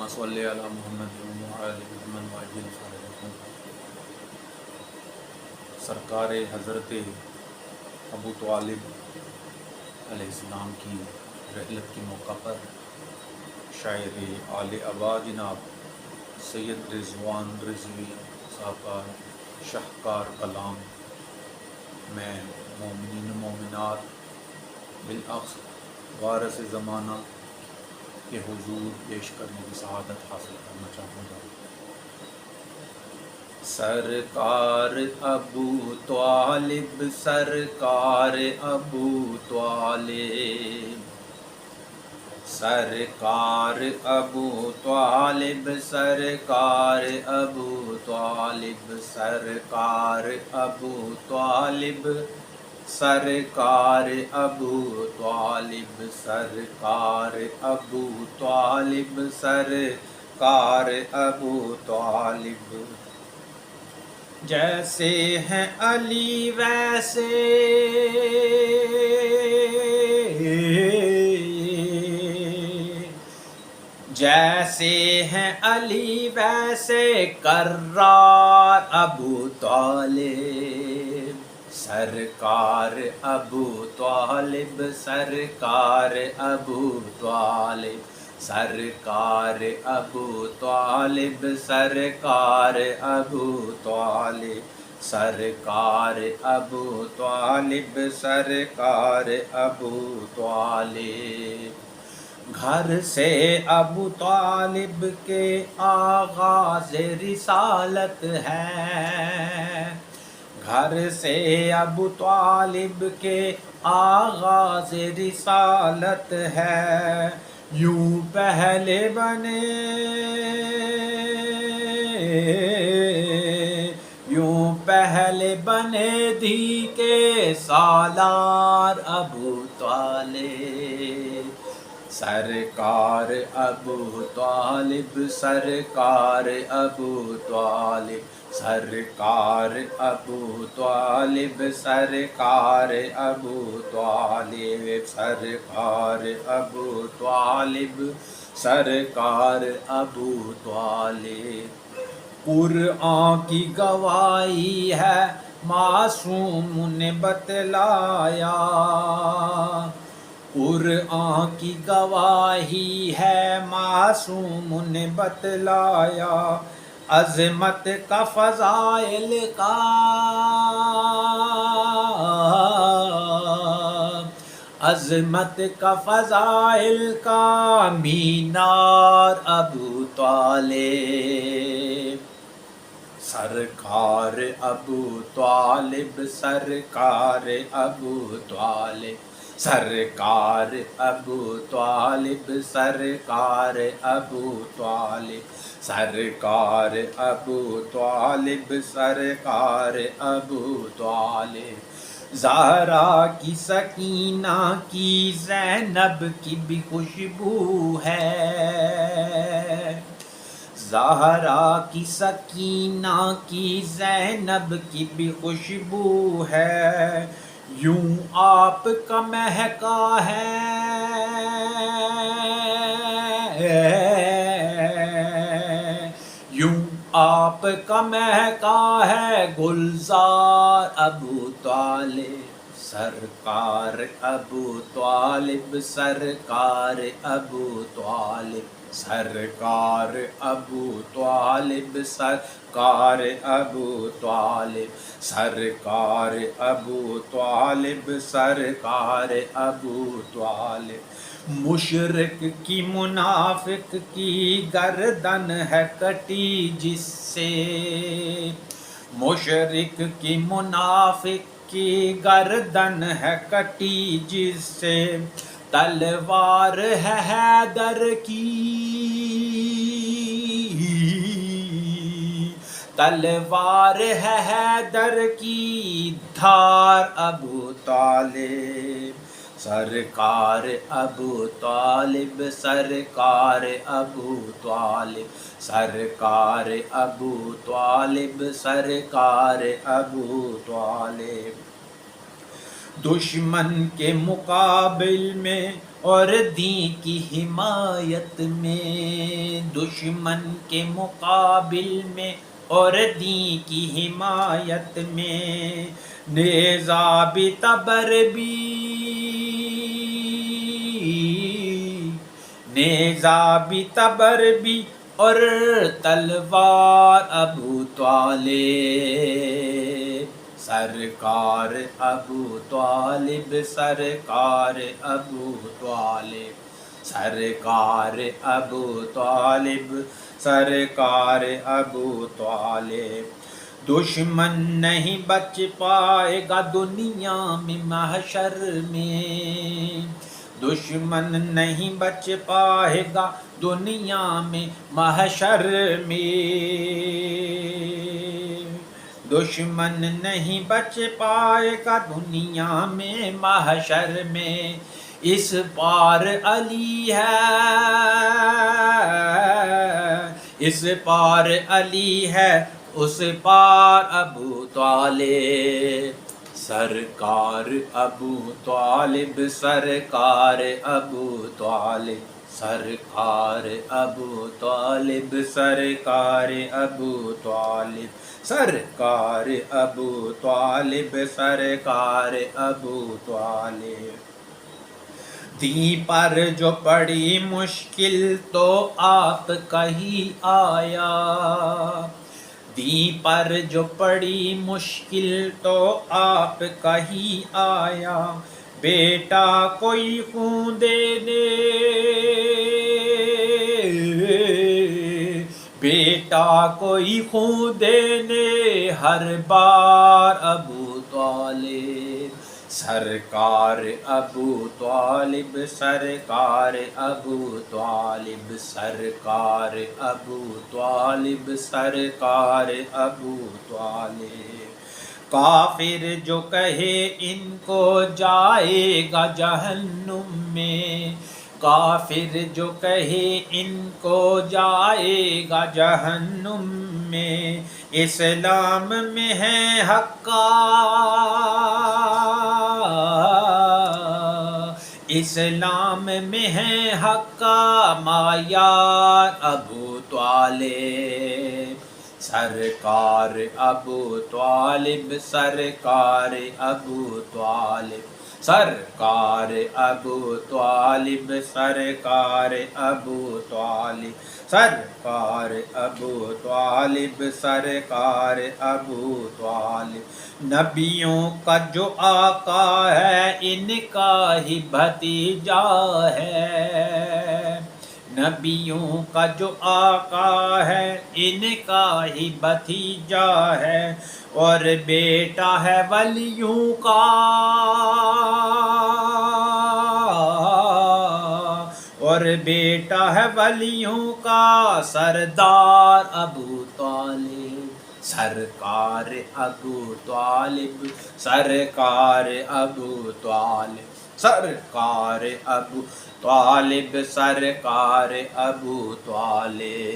اللهم صل علی محمد وعلی آل محمد وعجل فرجهم۔ سرکار حضرت ابو طالب علیہ السلام کی رحلت کے موقع پر شاعر آل ابا جناب سید رضوان رضوی صاحب کا شاہکار کلام میں مومنین و مومنات بالعکس وارث زمانہ کے حضور پیش کرنے کی سعادت حاصل کرنا چاہوں گا۔ سرکار ابو طالب، سرکار ابو طالب، سرکار ابو طالب، سرکار ابو طالب، سرکار ابو طالب، سرکار ابو طالب، سرکار ابو طالب، سرکار ابو طالب، جیسے ہیں علی ویسے جیسے ہیں علی ویسے کرار ابو طالب، سرکار ابو طالب، سرکار ابو طالب، سرکار ابو طالب، سرکار ابو طالب، سرکار ابو طالب، سرکار ابو طالب۔ گھر سے ابو طالب کے آغاز رسالت ہے، گھر سے ابو طالب کے آغاز رسالت ہے، یوں پہلے بنے یوں پہلے بنے دھی کے سالار ابو طالب، سرکار ابو طالب، سرکار ابو طالب، سرکار ابو طالب، سرکار ابو طالب، سرکار ابو طالب، سرکار ابو طالب۔ قرآن کی گواہی ہے معصوم نے بتلایا، قرآن کی گواہی ہے معصوم نے بتلایا، عظمت کا فضائل کا عظمت کا فضائل کا مینار ابو طالب، سرکار ابو طالب، سرکار ابو طالب، سرکار ابو طالب، سرکار ابو طالب، سرکار ابو طالب، سرکار ابو طالب۔ زہرا کی سکینہ کی زینب کی بھی خوشبو ہے، زہرا کی سکینہ کی زینب کی بھی خوشبو ہے، یوں آپ کا مہکا ہے، یوں آپ کا مہکا ہے گلزار ابو طالب، سرکار ابو طالب، سرکار ابو طالب، سرکار ابو طالب، سرکار ابو طالب، سرکار ابو طالب، سرکار ابو طالب۔ مشرک کی منافق کی گردن ہے کٹی جس سے، مشرک کی منافق کی گردن ہے کٹی جس سے، تلوار ہے حیدر کی، تلوار ہے حیدر کی دھار ابو طالب، سرکار ابو طالب، سرکار ابو طالب، سرکار ابو طالب، سرکار ابو طالب۔ دشمن کے مقابل میں اور دین کی حمایت میں، دشمن کے مقابل میں اور دین کی حمایت میں، نیزہ بھی تبر بھی، نیزہ بھی تبر بھی اور تلوار ابو طالب، سرکار ابو طالب، سرکار ابو طالب، سرکار ابو طالب، سرکار ابو طالب۔ دشمن نہیں بچ پائے گا دنیا میں محشر میں، دشمن نہیں بچ پائے گا دنیا میں محشر میں، دشمن نہیں بچ پائے گا دنیا میں محشر میں۔ اس پار علی ہے، اس پار علی ہے، اس پار ابو طالب، سرکار ابو طالب، سرکار ابو طالب، سرکار ابو طالب، سرکار ابو طالب، سرکار ابو طالب، سرکار ابو طالب۔ دین پر جو پڑی مشکل تو آپ کا ہی آیا، دین پر جو پڑی مشکل تو آپ کا ہی آیا، بیٹا کوئی خون دینے، بیٹا کوئی خون دینے ہر بار ابو طالب، سرکار ابو طالب، سرکار ابو طالب، سرکار ابو طالب، سرکار ابو طالب۔ کافر جو کہے ان کو جائے گا جہنم میں، کافر جو کہے ان کو جائے گا جہنم میں، اسلام میں ہے حقہ، اسلام میں ہے حقہ معیار ابو طالب، سرکار ابو طالب، سرکار ابو طالب، سرکار ابو طالب، سرکار ابو طالب، سرکار ابو طالب، سرکار ابو طالب۔ نبیوں کا جو آقا ہے ان کا ہی بھتیجا ہے، نبیوں کا جو آقا ہے ان کا ہی بھتیجا ہے، اور بیٹا ہے ولیوں کا، اور بیٹا ہے ولیوں کا، سردار ابو طالب، سرکار ابو طالب، سرکار ابو طالب، سرکار ابو طالب، سرکار ابو طالب۔